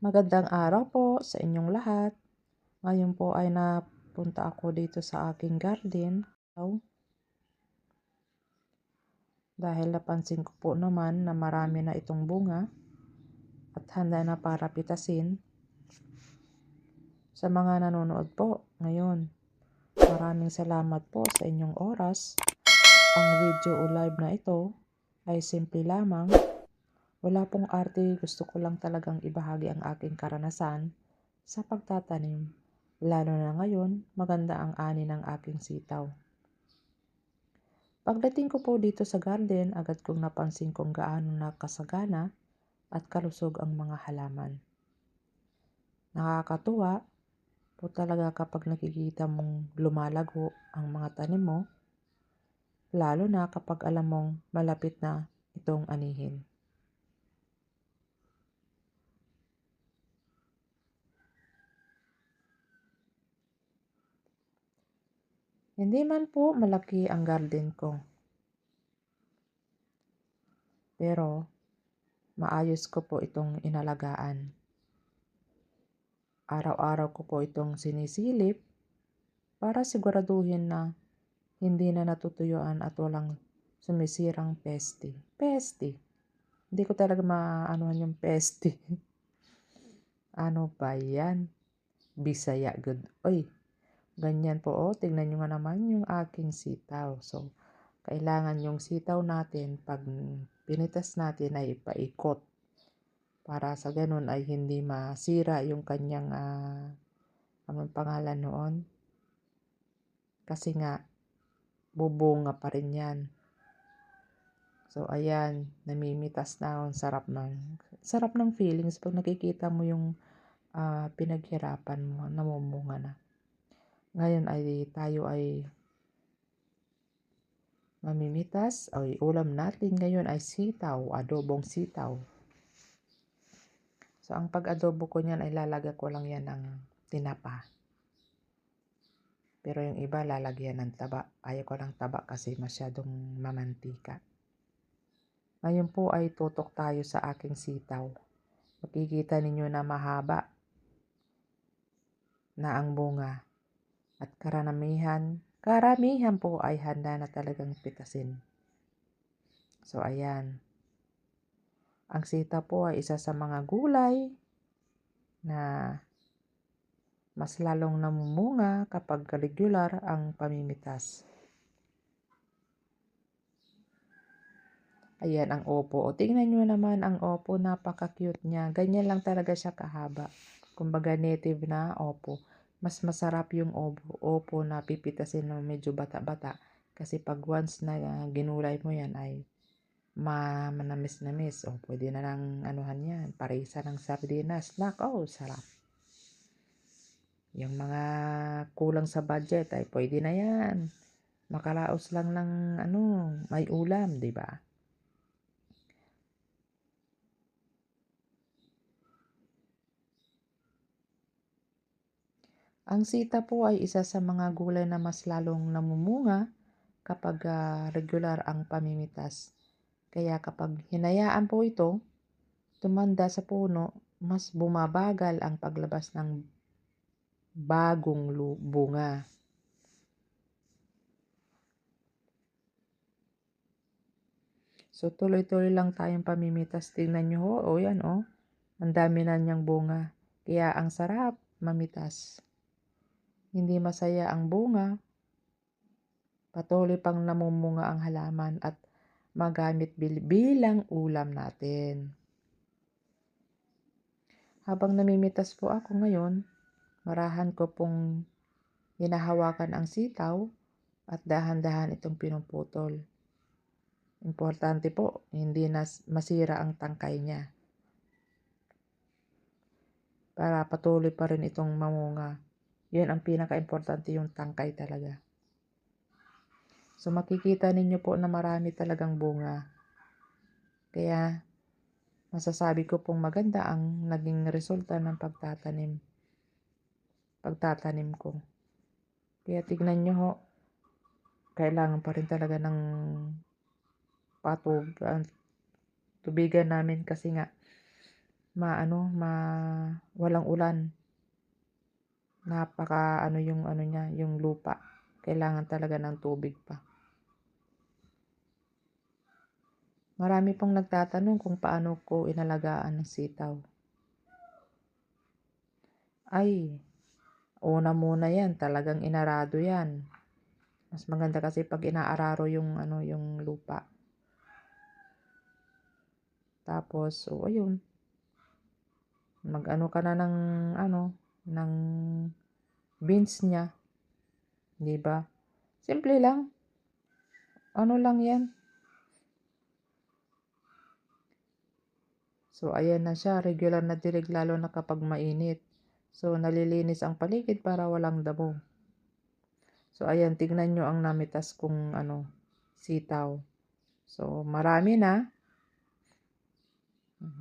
Magandang araw po sa inyong lahat. Ngayon po ay napunta ako dito sa aking garden. Dahil napansin ko po naman na marami na itong bunga at handa na para pitasin. Sa mga nanonood po ngayon, maraming salamat po sa inyong oras. Ang video o live na ito ay simple lamang. Wala pong arte, gusto ko lang talagang ibahagi ang aking karanasan sa pagtatanim. Lalo na ngayon, maganda ang ani ng aking sitaw. Pagdating ko po dito sa garden, agad kong napansin kung gaano nakasagana at kalusog ang mga halaman. Nakakatuwa po talaga kapag nakikita mong lumalago ang mga tanim mo, lalo na kapag alam mong malapit na itong anihin. Hindi man po malaki ang garden ko, pero maayos ko po itong inalagaan. Araw-araw ko po itong sinisilip para siguraduhin na hindi na natutuyuan at walang sumisirang peste. Peste. Hindi ko talaga maanuhan yung peste. Ano ba yan? Bisaya good. Oy, ganyan po oh. Tingnan nyo nga naman yung aking sitaw. So, kailangan yung sitaw natin pag pinitas natin ay ipaikot. Para sa ganun ay hindi masira yung kanyang, anong pangalan noon? Kasi nga, bubunga pa rin yan. So, ayan, namimitas na ako. Sarap ng feelings pag nakikita mo yung pinaghirapan mo, namumunga na. Ngayon ay tayo ay mamimitas. Ay, ulam natin ngayon ay sitaw, adobong sitaw. So, ang pag-adobo ko niyan ay lalagyan ko lang yan ng tinapa. Pero yung iba lalagyan ng taba. Ayaw ko ng taba kasi masyadong mamantika. Ngayon po ay tutok tayo sa aking sitaw. Makikita ninyo na mahaba na ang bunga. At karamihan po ay handa na talagang pitasin. So, ayan. Ang sitaw po ay isa sa mga gulay na mas lalong namumunga kapag regular ang pamimitas. Ayan ang opo. O, tingnan nyo naman ang opo. Napaka-cute niya. Ganyan lang talaga siya kahaba. Kumbaga native na opo. Mas masarap yung opo na pipitasin na medyo bata-bata. Kasi pag once na ginulay mo yan ay manamis-namis. O, pwede na lang anuhan yan. Parisa ng sardinas. Nako, sarap. Yung mga kulang sa budget ay pwede na yan. Makalaos lang ng may ulam, di ba? Ang sita po ay isa sa mga gulay na mas lalong namumunga kapag regular ang pamimitas. Kaya kapag hinayaan po ito, tumanda sa puno, mas bumabagal ang paglabas ng bagong bunga. So, tuloy-tuloy lang tayong pamimitas. Tingnan nyo ho, o yan o. Ang dami na niyang bunga. Kaya ang sarap mamitas. Hindi masaya ang bunga. Patuloy pang namumunga ang halaman at magamit bilang ulam natin. Habang namimitas po ako ngayon, marahan ko pong hinahawakan ang sitaw at dahan-dahan itong pinuputol. Importante po, hindi na masira ang tangkay niya. Para patuloy pa rin itong mamunga. Yun ang pinaka-importante, yung tangkay talaga. So, makikita ninyo po na marami talagang bunga. Kaya, masasabi ko pong maganda ang naging resulta ng pagtatanim ko. Kaya tignan nyo ho, kailangan pa rin talaga ng tubigan namin kasi nga walang ulan. Napaka yung niya, yung lupa. Kailangan talaga ng tubig pa. Marami pong nagtatanong kung paano ko inalagaan ng sitaw. Ay, una muna yan, talagang inarado yan. Mas maganda kasi pag inaararo yung yung lupa. Tapos, ayun. Mag-ano ka na ng beans niya, 'di ba? Simple lang. Ano lang 'yan. So, ayan na siya, regular na dilig lalo na kapag mainit. So, nalilinis ang paligid para walang damo. So, ayan, tignan nyo ang namitas kong sitaw. So, marami na.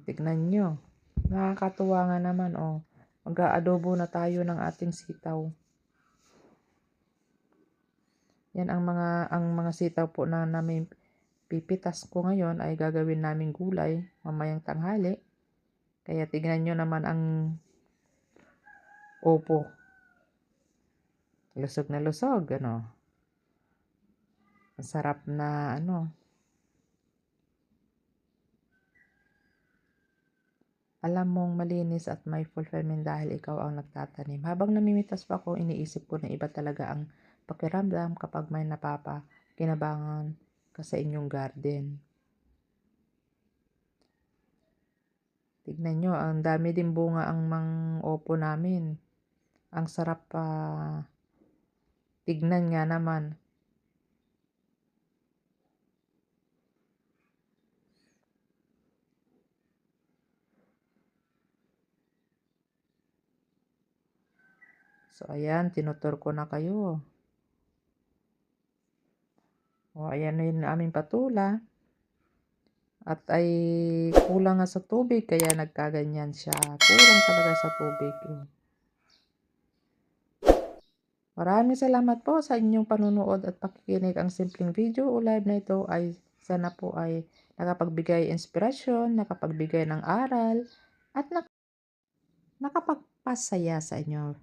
Tignan nyo. Nakakatuwa nga naman, Mag-aadobo na tayo ng ating sitaw. Yan ang mga sitaw po na namin pipitas ko ngayon ay gagawin naming gulay mamayang tanghali. Kaya tignan nyo naman ang opo. Lusog na lusog, Ang sarap na Alam mong malinis at may fulfillment dahil ikaw ang nagtatanim. Habang namimitas pa ako, iniisip ko na iba talaga ang pakiramdam kapag may kinabangan ka sa inyong garden. Tignan nyo, ang dami din bunga ang opo namin. Ang sarap pa tignan nga naman. So, ayan, tinutur ko na kayo. Ayan na yung aming patula. At ay kulang nga sa tubig, kaya nagkaganyan siya. Kulang talaga sa tubig. Maraming salamat po sa inyong panunood at pakikinig. Ang simpleng video o live na ito ay sana po ay nakapagbigay inspirasyon, nakapagbigay ng aral, at nakapagpasaya sa inyo.